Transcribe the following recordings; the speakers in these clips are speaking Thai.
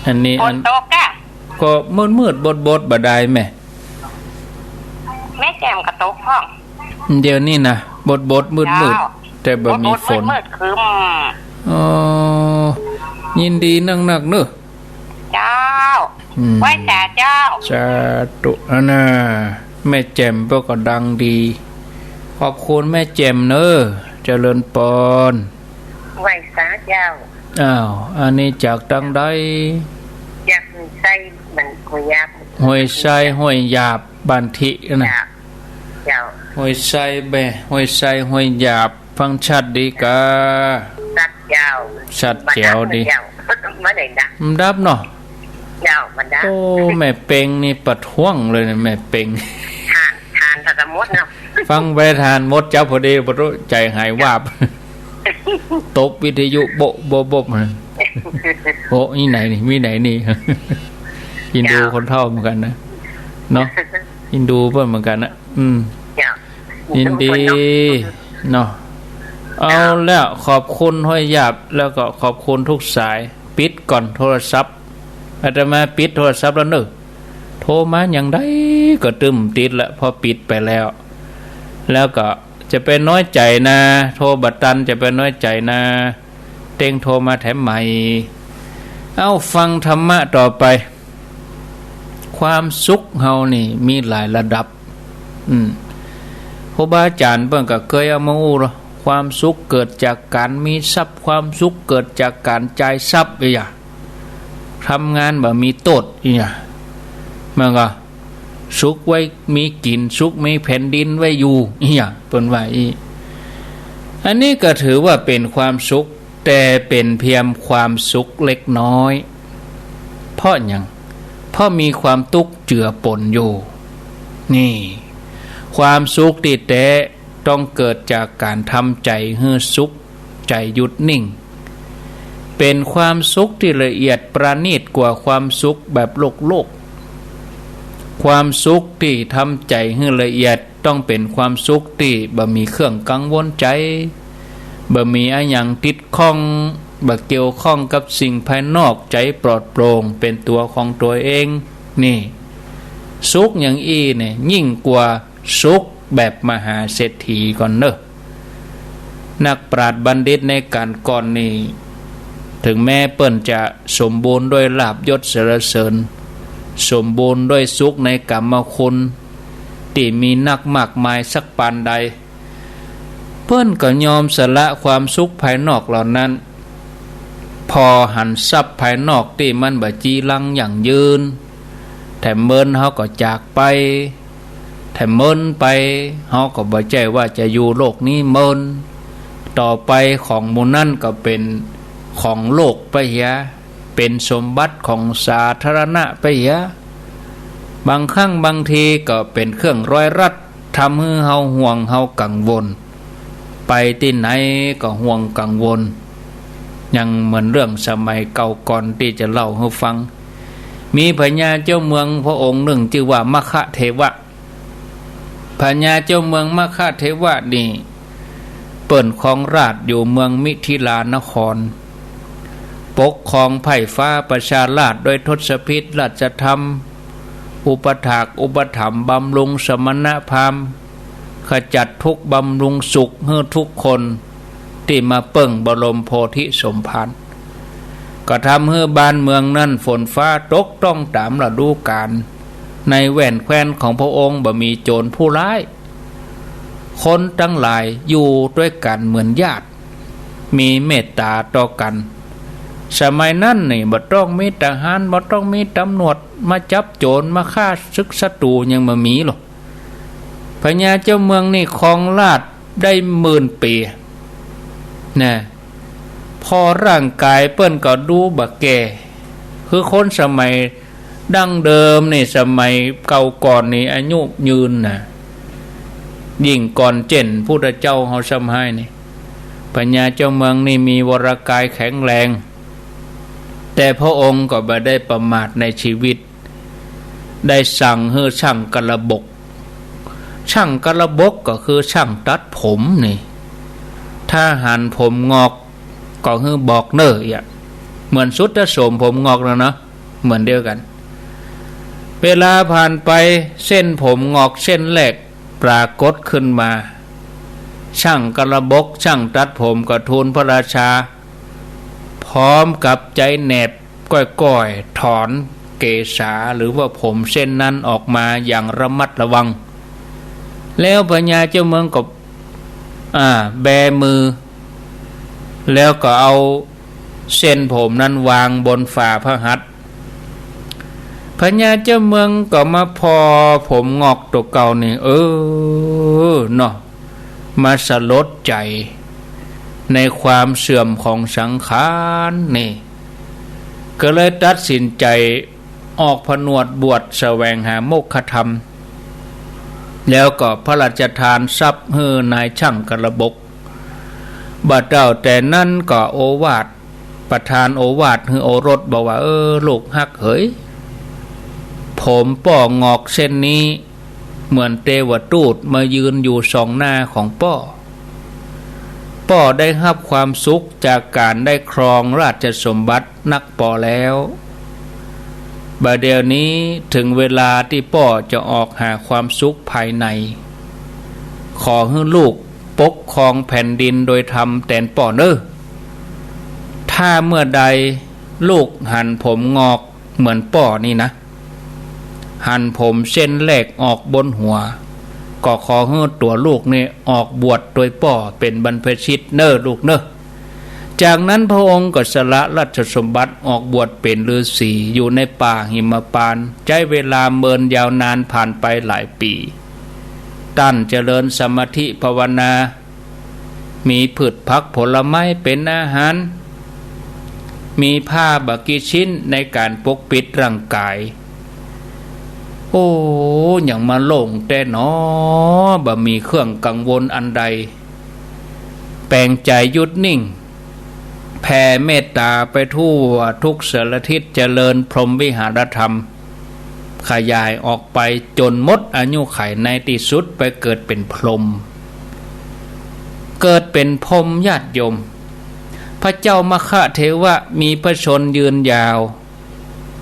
อันนี้ฝนตกกะก็มืดบดบ่ได้แม่แจ่มกระตกห้องเดี๋ยวนี้นะบดมืดแต่บ่มีฝนมืดคืมอ๋อยินดีนักเนอะเจ้าไหว้จ่าเจ้าสาธุนะแม่แจ่มก็ดังดีขอบคุณแม่แจ่มเนอะเจริญปอนไหว้สาเจ้าอ้าวอันนี้จากดังใดอยากใส่มันห้วยยาบห้วยไส้ห้วยหยาบบ้านทินะเจ้าห้วยไส้แบ่ห้วยไส้ห้วยหยาบฟังชัดดีกะชัดเจ้าชัดแจ๋วดีมาไหนนะมันดับเนาะเจ้ามันดับโอ้แม่เป่งนี่ปัดห่วงเลยนะแม่เป่งทานตะมดเนาะฟังไปทานมดเจ้าพอดีพอรู้ใจหายวาบตบวิทยุโบโอ้นี่ไหนนี่มีไหนนี่อินดูคนเท่าเหมือนกันนะเนาะอินดูเพื่อนเหมือนกันนะยินดีเนาะเอาแล้วขอบคุณห้อยหยาบแล้วก็ขอบคุณทุกสายปิดก่อนโทรศัพท์อาตมาปิดโทรศัพท์แล้วเนอะโทรมาอย่างใดก็ตึมติดละพอปิดไปแล้วก็จะเป็นน้อยใจนะโทรบัตรตันจะเป็นน้อยใจนะเต็งโทรมาแถมใหม่เอาฟังธรรมะต่อไปความสุขเฮานี่มีหลายระดับครูบาอาจารย์เพิ่นก็เคยเอามาอู้ความสุขเกิดจากการมีทรัพย์ความสุขเกิดจากการจ่ายทรัพย์อย่างทำงานแบบมีโทษอย่างมันก็สุขไว้มีกินสุขมีแผ่นดินไว้อยู่อย่างเป็นว่าอันนี้ก็ถือว่าเป็นความสุขแต่เป็นเพียงความสุขเล็กน้อยเพราะอย่างเพราะมีความทุกข์เจือปนอยู่นี่ความสุขที่แท้ต้องเกิดจากการทำใจให้สุขใจหยุดนิ่งเป็นความสุขที่ละเอียดประณีตกว่าความสุขแบบโลกความสุขที่ทำใจให้ละเอียดต้องเป็นความสุขที่บ่มีเครื่องกังวลใจบ่มีอะไรอย่างติดข้องบ่เกี่ยวข้องกับสิ่งภายนอกใจปลอดโปร่งเป็นตัวของตัวเองนี่สุขอย่างเนี่ยยิ่งกว่าสุขแบบมหาเศรษฐีก่อนเนอะนักปราชญ์บัณฑิตในการก่อนนี้ถึงแม้เปิ้นจะสมบูรณ์ด้วยลาภยศสรรเสริญสมบูรณ์ด้วยสุขในกรรมคุณที่มีนักมากมายสักปานใดเปิ้นก็ยอมสละความสุขภายนอกเหล่านั้นพอหันทรัพย์ภายนอกที่มันบ่จีรังอย่างยืนแต่เมินเขาก็จากไปแต่เมินไปเขาก็บ่ใจว่าจะอยู่โลกนี้เมินต่อไปของหมู่นั่นก็เป็นของโลกไปเหี้ยเป็นสมบัติของสาธารณะไปเหี้ยบางครั้งบางทีก็เป็นเครื่องร้อยรัดทำให้เฮาห่วงเฮากังวลไปที่ไหนก็ห่วงกังวลยังเหมือนเรื่องสมัยเก่าก่อนที่จะเล่าให้ฟังมีพญาเจ้าเมืองพระองค์หนึ่งชื่อว่ามัคคะเทวะพญาเจ้าเมืองมัคคะเทวะนี่เปิ่นครองราชอยู่เมืองมิถิลานครปกครองไผ่ฟ้าประชาราษฎร์โดยทศพิธราชธรรมอุปถากอุปถัมภ์บำรุงสมณพราหมณ์ขจัดทุกข์บำรุงสุขให้ทุกคนที่มาเปิ่งบรมโพธิสมภารก็ทำให้บ้านเมืองนั้นฝนฟ้าตกต้องตามฤดูกาลในแว่นแคว้นของพระองค์บ่มีโจรผู้ร้ายคนทั้งหลายอยู่ด้วยกันเหมือนญาติมีเมตตาต่อกันสมัยนั้นนี่บ่ต้องมีทหารบ่ต้องมีตำรวจมาจับโจรมาฆ่าศึกศัตรูยังบ่มีหรอกพญาเจ้าเมืองนี่ครองราชย์ได้10,000 ปีนะพอร่างกายเปิ้นก็ดูบ่แก่คือคนสมัยดั้งเดิมนี่สมัยเก่าก่อนนี่อายุยืนน่ะยิ่งก่อนเจนพุทธเจ้าเฮาซ้ำให้นี่พญาเจ้าเมืองนี่มีวรกายแข็งแรงแต่พระองค์ก็บ่ได้ประมาทในชีวิตได้สั่งให้ช่างกระบกช่างกระบกก็คือช่างตัดผมนี่ถ้าหันผมงอกก็คือบอกเน้อ เหมือนสุดถ้าโสมผมงอกแล้วเนาะเหมือนเดียวกันเวลาผ่านไปเส้นผมงอกเส้นแรกปรากฏขึ้นมาช่างกระบกช่างตัดผมก็ทูลพระราชาพร้อมกับใจแหนบก้อยๆถอนเกศาหรือว่าผมเส้นนั้นออกมาอย่างระมัดระวังแล้วพญาเจ้าเมืองก็แบมือแล้วก็เอาเส้นผมนั้นวางบนฝ่าพระหัตถ์พญาเจ้าเมืองก็มาพอผมงอกตัวเก่านี่เนาะมาสลดใจในความเสื่อมของสังขารนี่ก็เลยตัดสินใจออกผนวดบวชแสวงหาโมกขธรรมแล้วก็พระราชทานทรัพย์ให้นายช่างกระบกบัดเจ้าแต่นั้นก็โอวาทประทานโอวาทให้โอรสบอกว่าลูกฮักเฮ้ยผมป้องอกเส้นนี้เหมือนเทวทูตมายืนอยู่สองหน้าของป้อได้รับความสุขจากการได้ครองราชสมบัตินักป้อแล้วบัดเดี๋ยวนี้ถึงเวลาที่ป้อจะออกหาความสุขภายในขอให้ลูกปกครองแผ่นดินโดยธรรมแทนป้อเน้อถ้าเมื่อใดลูกหันผมงอกเหมือนป้อนี่นะหันผมเส้นแรกออกบนหัวก็ขอให้ตัวลูกนี่ออกบวชโดยป้อเป็นบรรพชิตเน้อลูกเน้อจากนั้นพระองค์ก็สละราชสมบัติออกบวชเป็นฤาษีอยู่ในป่าหิมพานต์ใช้เวลาเมินยาวนานผ่านไปหลายปีตั้นเจริญสมาธิภาวนามีพืชผักผลไม้เป็นอาหารมีผ้าบากิชิ้นในการปกปิดร่างกายอย่างมาโล่งแต่หนอบ่มีเครื่องกังวลอันใดแปลงใจหยุดนิ่งแผ่เมตตาไปทั่วทุกสารทิศเจริญพรหมวิหารธรรมขยายออกไปจนหมดอายุขัยในที่สุดไปเกิดเป็นพรหมเกิดเป็นพรหมญาติโยมพระเจ้ามคเทวะมีพระชนยืนยาว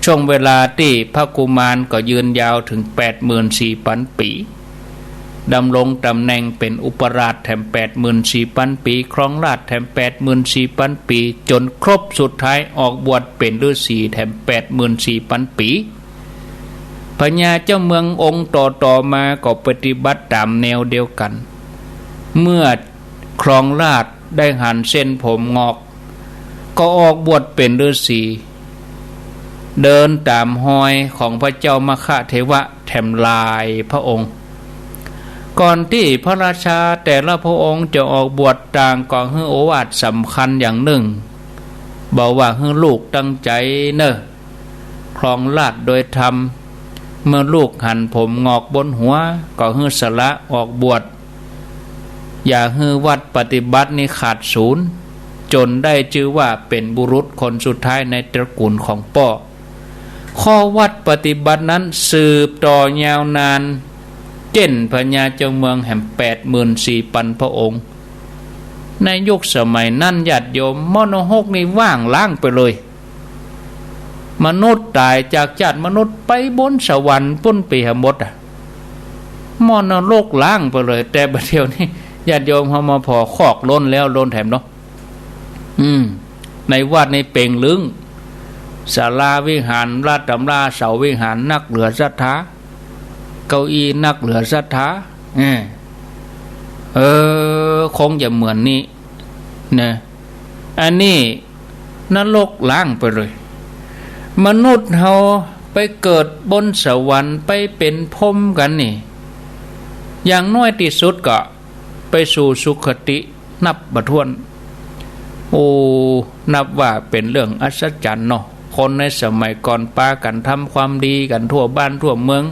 ช่วงเวลาที่พระกุมารก็ยืนยาวถึง 84,000 ปีดำรงตำแหน่งเป็นอุปราชแถม 84,000 ปีครองราชย์แถม 84,000 ปีจนครบสุดท้ายออกบวชเป็นฤาษีแถม 84,000 ปีพญาเจ้าเมืององค์ต่อมาก็ปฏิบัติตามแนวเดียวกันเมื่อครองราชย์ได้หันเส้นผมงอกก็ออกบวชเป็นฤาษีเดินตามหอยของพระเจ้ามคเทวะแถมลายพระองค์ก่อนที่พระราชาแต่ละพระองค์จะออกบวชต่างก็ให้โอวาทสำคัญอย่างหนึ่งบอกว่าให้ลูกตั้งใจเนอะครองราชย์โดยธรรมเมื่อลูกหันผมงอกบนหัวก็ให้สละออกบวชอย่าให้วัดปฏิบัตินี้ขาดศูนย์จนได้ชื่อว่าเป็นบุรุษคนสุดท้ายในตระกูลของป้อข้อวัดปฏิบัตินั้นสืบต่อยาวนานเช่นพญาเจ้าเมืองแห่ง 84,000 พระองค์ในยุคสมัยนั้นญาติโยมมโนหกนี่ว่างล้างไปเลยมนุษย์ตายจากชาติมนุษย์ไปบนสวรรค์ปุ้นปีหมดมโนโลกล้างไปเลยแต่บัดเดี๋ยวนี้ญาติโยมเขามาพอคอกล้นแล้วล้นแถมเนาะในวัดในเป่งลึงศาลาวิหารราชตำราเสาวิหารนักเหลือศรัทธาเก้าอี้นักเหลือศรัทธาคงจะเหมือนนี้นะอันนี้นรกล้างไปเลยมนุษย์เราไปเกิดบนสวรรค์ไปเป็นพรหมกันนี่อย่างน้อยที่สุดก็ไปสู่สุคตินับบ่ถ้วนนับว่าเป็นเรื่องอัศจรรย์เนาะคนในสมัยก่อนปากันทำความดีกันทั่วบ้านทั่วเมือง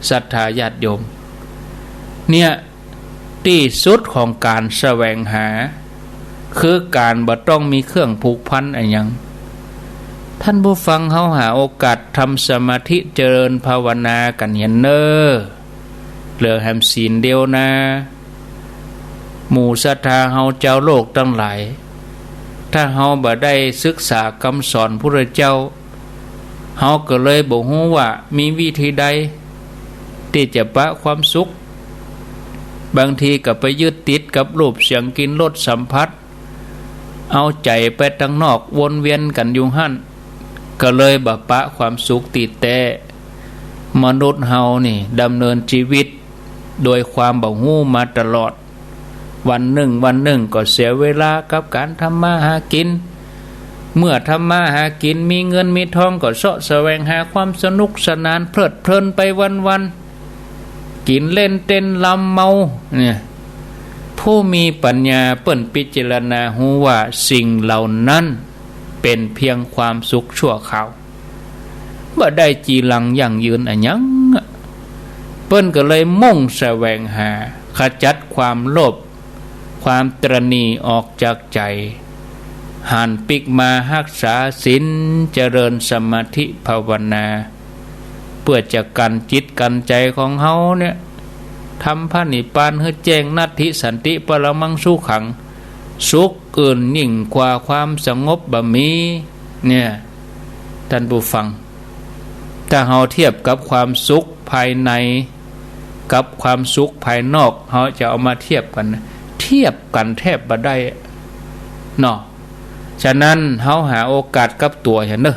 ศรัทธาญาติโยมเนี่ยที่สุดของการแสวงหาคือการบ่ต้องมีเครื่องผูกพันอะไรอย่างท่านผู้ฟังเขาหาโอกาสทำสมาธิเจริญภาวนากันเห็นเนอเหลือแหมศีลเดียวนะหมู่ศรัทธาเฮาเจ้าโลกตั้งหลาย ถ้าเฮาบ่ได้ศึกษาคำสอนพระเจ้าเฮาก็เลยบ่ฮู้ว่ามีวิธีใดที่จะปะความสุขบางทีก็ไปยึดติดกับรูปเสียงกลิ่นรสสัมผัสเอาใจไปตั้งนอกวนเวียนกันอยู่หั่นก็เลยบ่ปะความสุขติดแต่มนุษย์เฮานี่ดำเนินชีวิตโดยความบ่ฮู้มาตลอดวันหนึ่งก็เสียเวลากับการทำมาหากินเมื่อทำมาหากินมีเงินมีทองก็เสาะแสวงหาความสนุกสนานเพลิดเพลินไปวันๆกินเล่นเต้นลำเมาเนี่ยผู้มีปัญญาเปิ้นพิจารณาหูว่าสิ่งเหล่านั้นเป็นเพียงความสุขชั่วคราวบ่ได้จีรังยั่งยืนอะหยังเปิ้นก็เลยมุ่งแสวงหาขจัดความโลภความตระหนี่ออกจากใจหันปิกมารักษาศีลเจริญสมาธิภาวนาเพื่อจะกันจิตกันใจของเฮาเนี่ยทำพระนิพพานให้แจ้งนัตถิสันติปรมังสุขังสุขอื่นยิ่งกว่าความสงบบ่มีเนี่ยท่านผู้ฟังถ้าเฮาเทียบกับความสุขภายในกับความสุขภายนอกเฮาจะเอามาเทียบกันแทบบ่ได้เนาะฉะนั้นเฮาหาโอกาสกับตัวเห็นเด้อ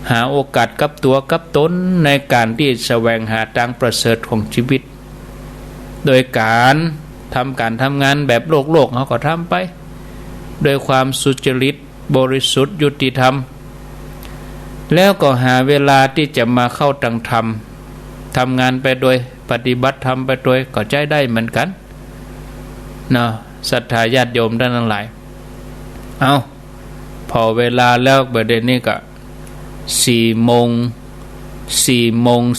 หาโอกาสกับตัวกับตนในการที่แสวงหาทางประเสริฐของชีวิตโดยการทำงานแบบโลกเฮาก็ทำไปโดยความสุจริตบริสุทธิ์ยุติธรรมแล้วก็หาเวลาที่จะมาเข้าตังธรรมทำงานไปโดยปฏิบัติธรรมไปโดยก็ใจได้เหมือนกันเนาะศรัทธาญาติโยมท่านทั้งหลายเอาพอเวลาแล้วประเด็นนี้ก็4 โมง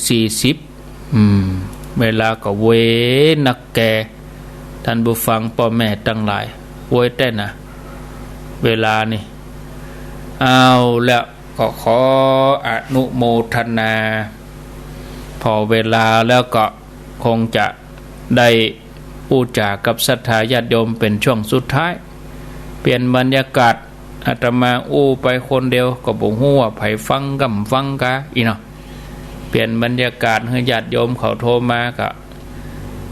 40เวลาก็เวนักแก่ท่านผู้ฟังพ่อแม่ทั้งหลายเว้ยแต่นะเวลานี่เอาแล้วก็ขออนุโมทนาพอเวลาแล้วก็คงจะได้พูดจากับศรัทธาญาติโยมเป็นช่วงสุดท้ายเปลี่ยนบรรยากาศอาตมาไปคนเดียวก็บ่ฮู้ว่าไผฟังกำฟังกะอีเนาะเปลี่ยนบรรยากาศให้ญาติโยมเขาโทรมา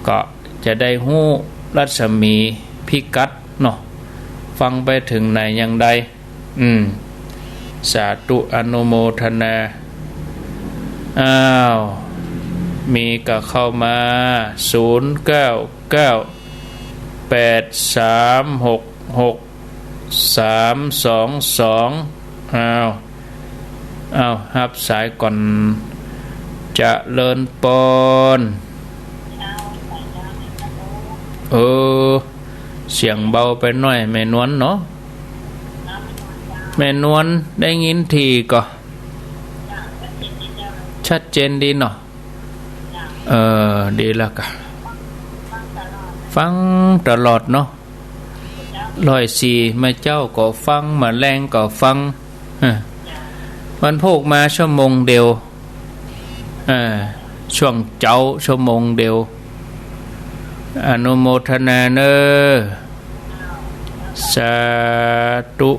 ก็จะได้ฮู้รัศมีพิกัดเนาะฟังไปถึงไหนอย่างใดสาธุอนุโมทนาอ้าวมีก็เข้ามา0998366322อ้าวรับสายก่อนจะเลินปอนเสียงเบาไปหน่อยแม่นวลเนาะแม่นวลได้ยินทีก็ชัดเจนดีเนาะดีแล้วกะฟังตลอดเนาะ104มาเจ้าก็ฟังมาแรงก็ฟังมันพกมาชั่วโมงเดียวช่วงเจ้าชั่วโมงเดียวอนุโมทนาเนอสาธุ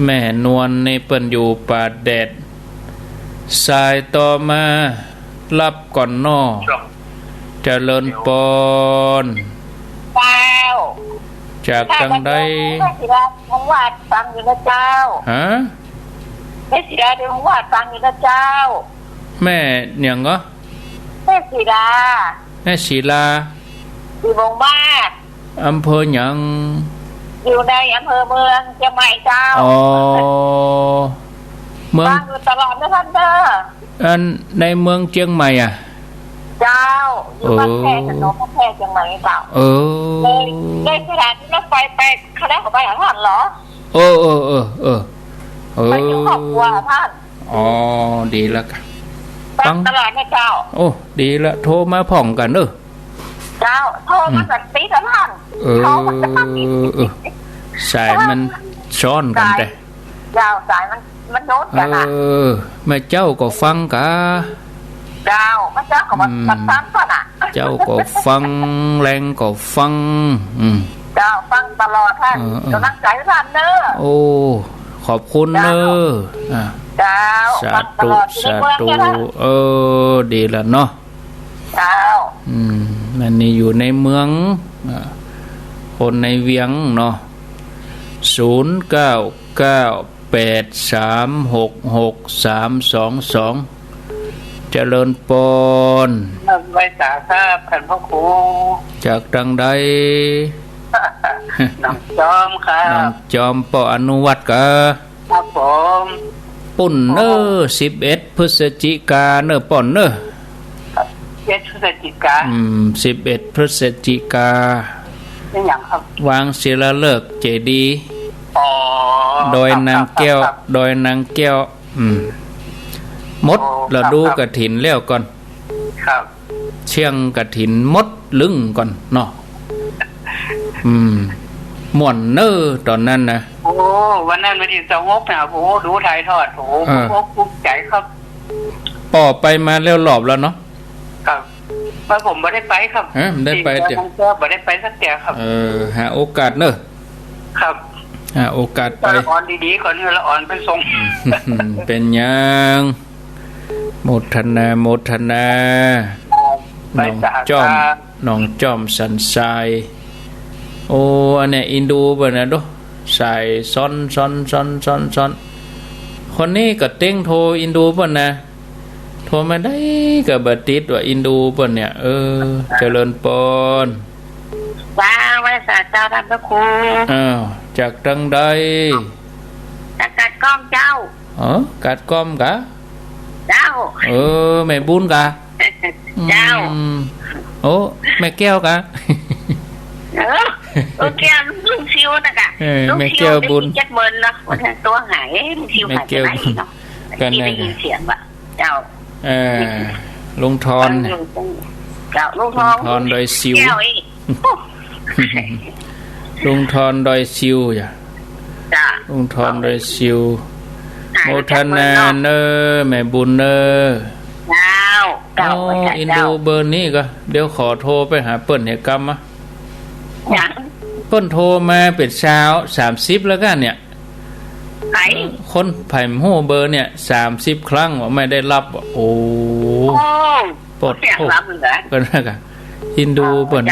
แม่นวลในเปิ้นอยู่ป่าแดดสายต่อมารับก่อนนอเจริญปอนเจ้าจากทางใดแม่ศิลาของวาดฟังอยู่นะเจ้าแม่ศิลาเดี๋ยวของวาดฟังอยู่นะเจ้าแม่อย่างเหรอแม่ศิลาอยู่บงบ้านอำเภอหยังอยู่ในอำเภอเมืองเชียงใหม่เจ้าเมืองฟังอยู่ตลอดนะท่านเด้อในเมืองเชียงใหม่เจ้าอยู่บ้านแพร่ถนนบ้านแพร่เชียงใหม่เจ้าเลยสถานีรถไฟไปคณะของไปหาท่านเหรอไปอยู่ครอบครัวท่านดีแล้วกันฟังตลอดนะเจ้าดีละโทรมาผ่องกันเจ้าโทรมาจากตีท่านสายมันซ้อนกันแต่เจ้าสายมันโน้ตกันแม่เจ้าก็ฟังกะเจ้าแม่เจ้าก็มาตั้งก่อนเจ้าก็ฟังแรงก็ฟัง เจ้าฟังตลอดท่านกำลังใจท่านเนอะโอ้ขอบคุณเนอะเจ้าสาธุสาธุดีละเนาะเจ้ามันนี่อยู่ในเมืองคนในเวียงเนาะ0998366322เจริญปนไว้สาทราบท่านพ่อครูจากดังใดน้องจอมค่ะน้องจอมปออนุวัตกะครับผมปุ่นเนอ11 พฤศจิกาเนอป่อนเนอ11 พฤศจิกา11 พฤศจิกาเป็นอย่างครับวางศิลาฤกษ์เจดีย์โดยนางแก้วมดเราดูกฐินแล้วก่อนครับเชียงกฐินมดลึงก่อนเนาะม่วนเนอตอนนั้นนะโอ้วันนั้นวันที่26นะโอ้ดูถ่ายทอดโอ้ภูมิใจครับป่อไปมาแล้วรอบแล้วเนาะครับมาผมไม่ได้ไปครับได้ไปเดี๋ยวไม่ได้ไปสักเดียวครับหาโอกาสเนอะครับหาโอกาสไปละอ่อนดีๆก่อนละอ่อนเป็นทรงเป็นยังโมทนาน้องจอมสันทรายโอ้อันเนี้ยอินดูบ่นะดูใส่ซ้อนคนนี้ก็เต้งโทรอินดูบ่นะโทรมาได้ก็บ่ติดว่าอินดูบ่เนี่ยเจริญปนว้าวไว้สาเจ้าท่านพระครูจากทางใดจากกัดก้อมเจ้ากัดก้อมกะเจ้าแม่บุญกะเจ้าโอ้แม่แก้วกะแก้วลุงชิวนะกะแม่แก้วบุญ70,000เนาะวันนั้นตัวหายลุงชิวหายไปไหนเนาะกันได้ยินเสียงว่ะเจ้าลุงทอนเจ้าลุงทอนโดยซิวลุงทอนโดยซิวจ้ะลุงทอนโดยซิวโมทนาเนอแม่บุญเนออินดูเบอร์นี้ก็เดี๋ยวขอโทรไปหาเปิ้ลเหตุกรรมะเปิ้ลโทรมาเป็นเช้า30แล้วกันเนี่ยคนไผ่โหเบอร์เนี่ย30ครั้งว่าไม่ได้รับโอ้ปดโทษก็นะกะอินดูเปิ้ล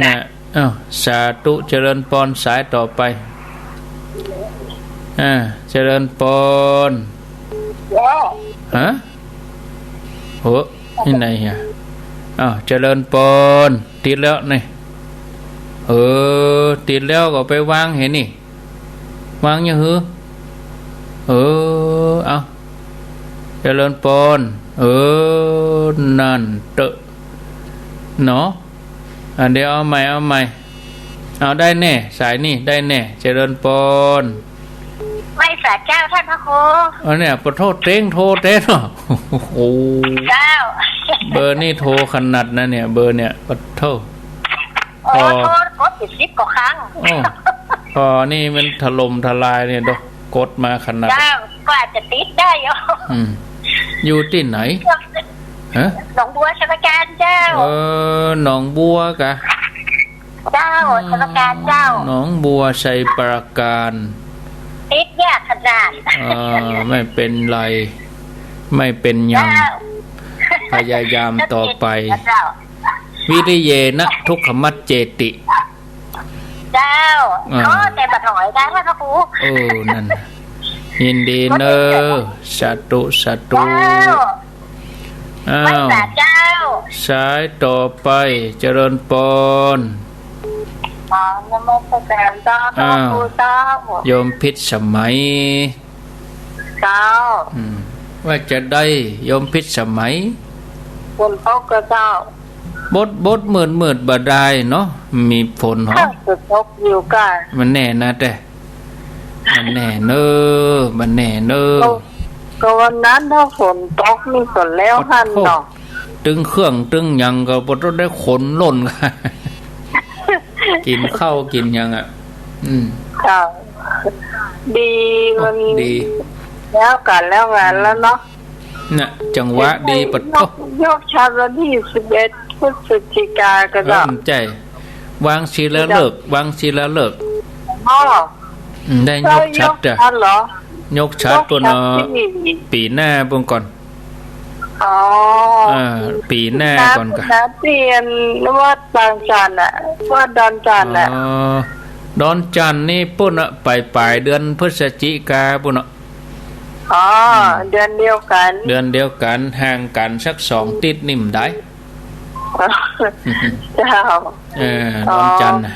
นะสาธุเจริญปอนสายต่อไปเจริญปอนโหนี่ไหนฮะเจริญปอนติดแล้วนี่ติดแล้วก็ไปวางเห็นนี่วางยังหือเอาเจริญปอนนั่นเตอะเนาะเดี๋ยวเอาใหม่เอาได้แน่สายนี่ได้แน่เจริญปอนไม่สาเจ้าท่านพระครูเนี่ยปะโทษเต้งโทรเต้เนาะโอ้โหเจ้าเบอร์นี่โทรขนาดนะเนี่ยเบอร์เนี่ยปะโทษโทรกด10กว่าครั้งพอนี่มันถล่มทลายเนี่ยดอกกดมาขนาดเจ้าก็อาจจะติดได้อยู่ที่ไหนหนองบัวชลประการเจ้าหนองบัวกะเจ้าชลประการเจ้าหนองบัวชัยปราการติดยากขนาดไม่เป็นไรไม่เป็นยังพยายามต่อไปวิริเยนะทุกขมัจเจติเจ้าแต่บัดหอยได้ท่านพระครูนั่นยินดีเนอสาธุเจ้าสายต่อไปเจริญปนนโมตัสสะเจ้าพระครูเจ้าโยมพิษสมัยเจ้าว่าจะได้โยมพิษสมัยฝนตกเจ้าบดเหมือนบ่ได้เนาะมีฝนหรอตกอยู่กันมันแน่นะแต่มันแน่เนอก็วันนั้นถ้าฝนตกมีฝนแล้วหันเนาะตึงเครื่องตึงยังก็บ่ได้ขนล่นกันกินข้าวกินยังค่ะดีมันดีแล้วกันแล้วงานแล้วเนาะน่ะจังหวะดีปะโตยกชาวันที่11 พฤศจิกายนก็ได้ใจ วางศิลาฤกษ์วางศิลาฤกษ์ อ๋อ ได้ยกชัดจ้ะ ชัดเหรอย กชัดปุ่นปีหน้าปุ่นก่อน อ๋อ ปีหน้าก่อนกะ น้าเตียนว่าดอนจันทร์อะว่าดอนจันทร์อะ ดอนจันทร์นี่ปุ่นอะปลายเดือนพฤศจิกาปุ่นอะ อ๋อเดือนเดียวกัน เดือนเดียวกันห่างกันสัก2 ติดนิ่มได้ เจ้า ดอนจันทร์น่ะ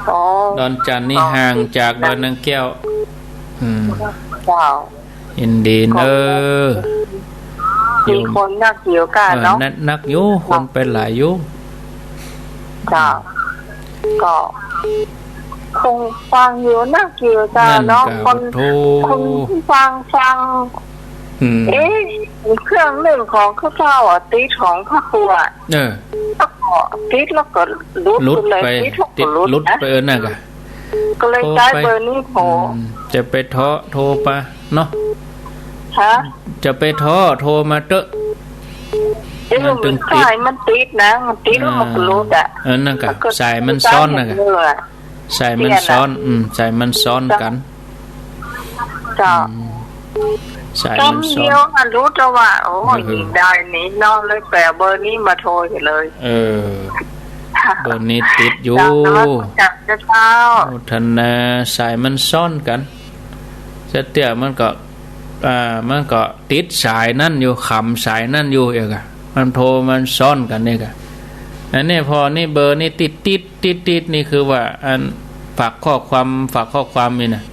อ๋อ ดอนจันทร์นี่ห่างจากดอนนางแก้ว เจ้า อินดีเนอร์ มีคนนักเกี่ยวกันเนาะ นักอยู่คนไปหลายอยู่ เจ้าก็คงฟังอยู่นักเกี่ยวกันเนาะคนฟังเครื่องเรื่องของข้าเจ้าอ่ะติดของข้าครัวแล้วก็ติดแล้วก็ลุดไปติดลุดไปน่ะกะ ก็เลยใช้เบอร์นี้โทรจะไปโทรปะเนาะ ฮะจะไปโทรมาเตอะมันตึงติดสายมันติดนะมันติดแล้วมันลุดอ่ะนั่นกะสายมันซ้อนน่ะกะสายมันซ้อนสายมันซ้อนกันจ้าสายมันซ้อนเดียวอันรู้จะว่าโอ้ยได้นี้น้องเลยแปลเบอร์นี้มาโทรเลยเบอร์นี้ติดอยู่จับจะเช้าทันนะสายมันซ้อนกันเตี้ยมันก็ติดสายนั่นอยู่ขำสายนั่นอยู่เอกะมันโทรมันซ้อนกันเนี่ยกะอันนี้พอนี่เบอร์นี่ติดนี่คือว่าอันฝากข้อความนี่นะ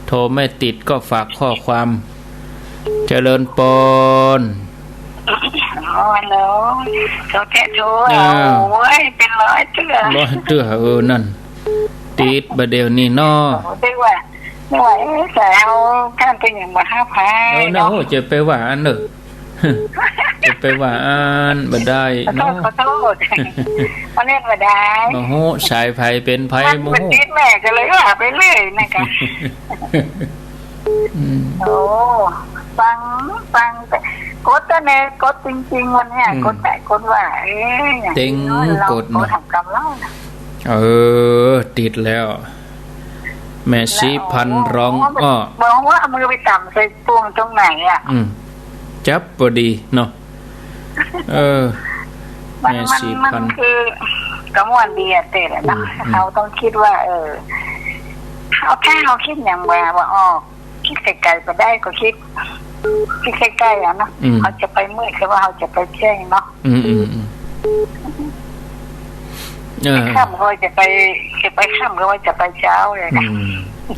โทรไม่ติดก็ฝากข้อความเจริญปนฮัลโหลโทรโอ้ยเป็นร้อยเตื้อนั่นติดประเดี๋ยวนี้เนาะไม่ไหวแต่เอาการเป็นอย่างมา5,000เนาะจะไปว่าอันเนอะจะไปว่าอันบ่ได้เนาะขอโทษมาเล่นบ่ได้โอ้โหสายไผเป็นไผโมโหติดแม่ก็เลยว่าไปเรื่อยนะคะโอ้ฟังกดแต่เนี่ยกดจริงๆวันเนี้ยกดแต่กดว่าติงกดทำกรรมแล้วติดแล้วแม่ชีพันร้องบอกว่ามือไปต่ำใส่ปวงตรงไหนอ่ะจับพอดีเนาะแม่ชีพันคือกำวันดีเตะนะเขาต้องคิดว่าถ้าเขาคิดอย่างว่าออกคิดไกลๆไปได้ก็คิดใกล้ๆอ่ะนะเขาจะไปมืดคือว่าเขาจะไปแจ้งเนาะข้ามก็จะไปข้ามก็ว่าจะไปเช้าเลยนะ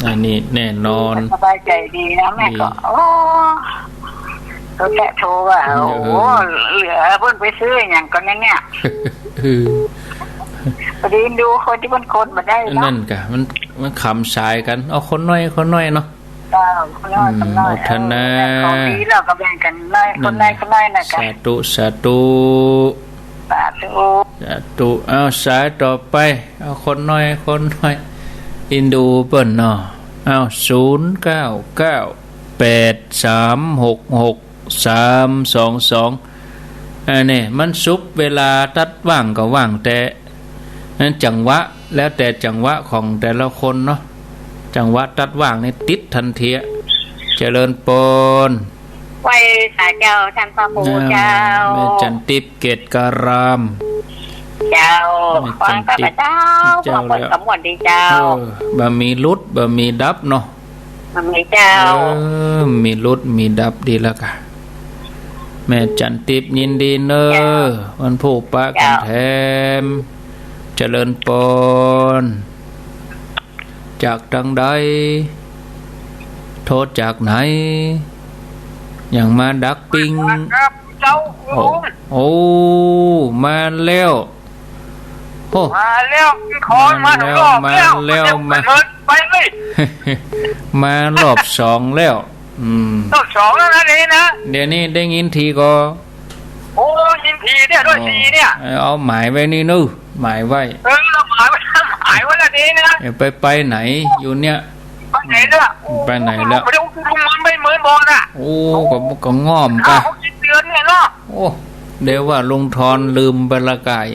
อันนี้แน่นอนสบายใจดีนะแม่ก็โอ้ตัวแกโทรว่าโอ้เหลือเพิ่นไปซื้ออย่างก่อนเนี่ยพอดีดูคนที่มันคนมาได้นั่นกะมันขำสายกันเอาคนน้อยเนาะธนาของดีเราก็แบ่งกันน้อยคนน้อยนะกันสาธุเอาสายต่อไปเอาคนน้อยอินดูเปิ้นเนาะเอา0998366322อันนี้มันซุบเวลาตัดว่างก็ว่างแต่นั้นจังหวะแล้วแต่จังหวะของแต่ละคนเนาะจังหวะตัดว่างนี่ติดทันทีเจริญปนไว้สายเจ้าท่านพระครูเจ้าแม่จันติบเกตการามเจ้าฟังพระเจ้าคนสมบูรณ์ดีเจ้าบะมีลุดบะมีดับเนาะบะมีเจ้ามีลุดมีดับดีแล้วกะแม่จันติบยินดีเนอวันผู้ปะกันแถมเจริญปนจากทางใดโทษจากไหนอย่างมาดักปิงโอ้มาแล้วมาแล้วขอมาไปเลยมารอบ2แล้วรอบ2แล้วนะนี่นะเดี๋ยวนี้ได้ยินทีก็โอ้ยินทีเนี่ยด้วยทีเนี่ยเอาหมายไว้นี่นู่หมายไว้เราหมายไว้แล้วนี่นะไปไหนอยู่เนี่ยไปไหนเนี่ยไปไหนแล้วไปดูมันไม่เหมือนบอลน่ะโอ้ก็ง่อมกะเขาคิดเดือนเนี่ยเนาะโอ้เดี๋ยวว่าลงทอนลืมบรรกาย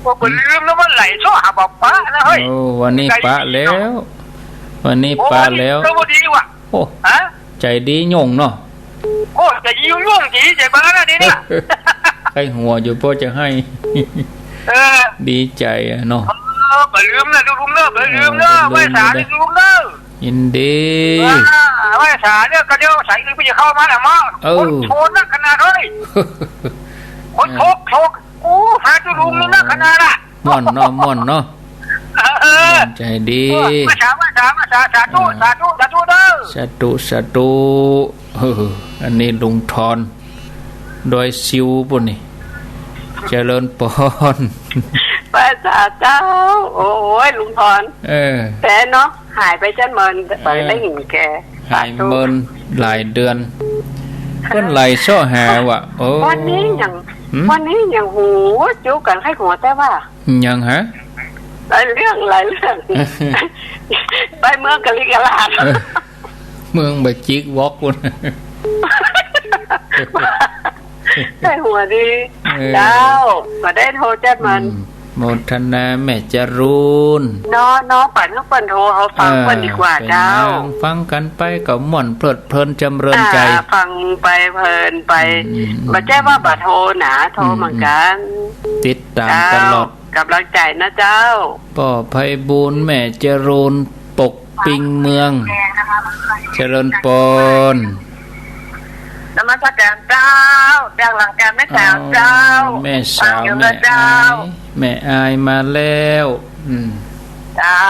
ว่าไปลืมแล้วมันไหลโซ่หาบอกป้านะเฮ้ย โอ้วันนี้ปะแล้ว วันนี้ปะแล้ว โอ้ดีว่ะ โอ้ ฮะ ใจดีโยงเนาะ โอ้จะยุ่งยุ่งจีใจบ้านะนี่เนี่ย ใครหัวอยู่พ่อจะให้ ดีใจอะเนาะ ไปลืมนะดูลุงเนอะไปลืมเนอะไม่สาดิลุงเนอะ ยินดี ไม่สาเนี่ยก็เดี๋ยวใส่ไปจะเข้ามาแล้วมั้งคนโชนนักขนาดเลยคนโชกโอ้หาดูลุงนี่นักขนาดน่ะ ม่อนเนาะม่อนเนาะใจดี มาสาสาธุเด้อ สาธุอันนี้ลุงทอนโดยซิวปุ่นนี่เจริญปอน ภาษาเจ้าโอ้ยลุงพรแต่เนาะหายไปจันเมินไปได้หินแก หายเมินหลายเดือนเพิ่นไหลช่อหาวะโอ้ วันนี้อย่างหูจูกันให้หัวแต่ว่า ยังฮะ หลายเรื่องไปเมืองกะลิกะลาด เมืองบะจิกวอกปุ่น ให้หัวดีเจ้ามาได้โทรจันเมินโมทนาแม่จรูนน้อปั่นเขาปั่นโทรเขาฟังกันดีกว่าเจ้าฟังกันไปกับม่วนเพลิดเพลินจำเริญใจฟังไปเพลินไปมาแจ้ว่าบัตรโทรหนาโทรเหมือนกันติดตามตลอดกำลังใจนะเจ้าป่อไพบูลย์แม่จรูนปกปิงเมืองเจริญปนนมัสการเจ้าดังหลังการแม่สาวเจ้าแม่สาวแม่อายมาแล้วเจ้า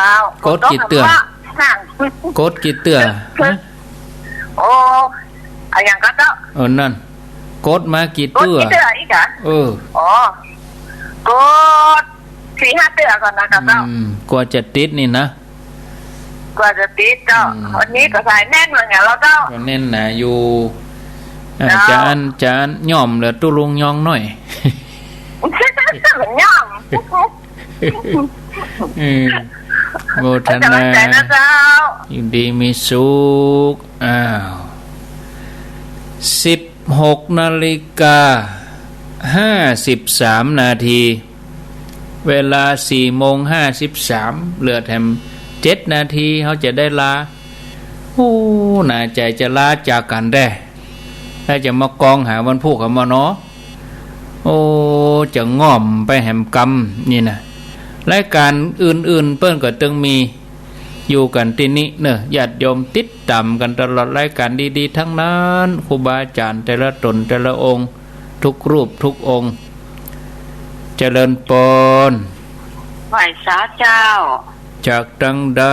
กดกี่เตือกดกี่เตือโอ้อะไรอย่างก็เจ้านั่นกดมากี่เตืออีกอ่ะอ๋อกด4-5 เตือก่อนนะครับเจ้ากว่าจะติดนี่นะกว่าจะติดเจ้าวันนี้ก็สายแน่นเหมือนกันแล้วเจ้าแน่นหนาอยู่จานย่อมเหลือตุลุงยองหน่อยย่อมโมทนาอยู่ดีมีสุข16:53 นาทีเวลา4:53เหลือแถม7 นาทีเขาจะได้ลาโอ้น่าใจจะลาจากกันได้ถ้าจะมากองหาวันพูกกับมาเนาะโอ้จะง่อมไปแหมกรรมนี่นะรายการอื่นๆเปิ้นก็ตึงมีอยู่กันที่นี้เนอะญาติโยมติดตามกันตลอดรายการดีๆทั้งนั้นครูบาอาจารย์แต่ละตนแต่ละองค์ทุกรูปทุกองค์เจริญปนไหวสาเจ้าจากตังใด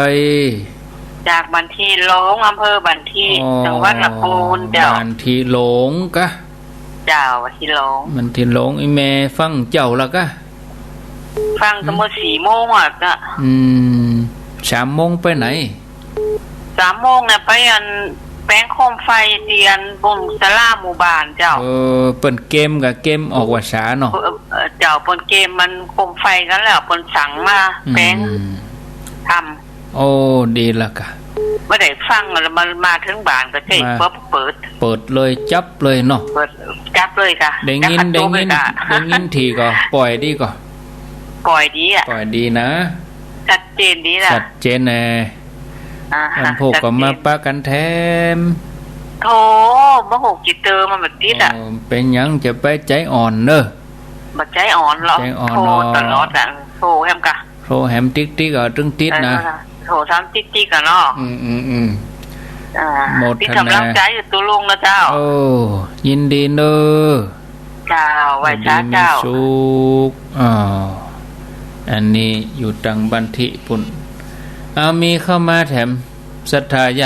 จากบันทีหลงอำเภอบันทีจังหวัดลำพูนเจ้าบันทีหลงกะเจ้าบันทีหลงบันทีหลงไอแม่ฟังเจ้าละกะฟังตั้งแต่4 โมงอ่ะก็3 โมงไปไหน3 โมงเนี่ยไปอันแป้งโคมไฟเตียนบนศาลาหมู่บ้านเจ้าเปิ้นเกมกับเกมออกว่าษาเนาะเจ้าเปิ้นเกมมันโคมไฟกันแล้วเปิ้นสั่งมาแป้งทำโอ้ดีละกะไม่ได้ฟังแล้วมันมาถึงบ้านก็ใช่เปิดเลยจับเลยเนาะเปิดจับเลยค่ะได้ยินทีก็ปล่อยดีก็ปล่อยดีอ่ะปล่อยดีนะชัดเจนดีล่ะชัดเจนแน่มันพวกก็มาปะกันแถมโธ่บ่หกจิตเตอร์มันแบบนี้อ่ะเป็นหยังจะไปใจอ่อนเด้อบ่ใจอ่อนหรอกโธ่ตลอดอ่ะโธ่แฮมกะโธ่แฮมติ๊กๆก็ตึงติดนะโธ่3ติ๊กๆกันเนาะหมดที่กำลังใจอยู่ตัวลุงนะเจ้าโอ้ยินดีเด้อเจ้าไว้ช้าเจ้าสุขอันนี้อยู่ตังบันทิปุ่นมีเข้ามาแถมศรัทธา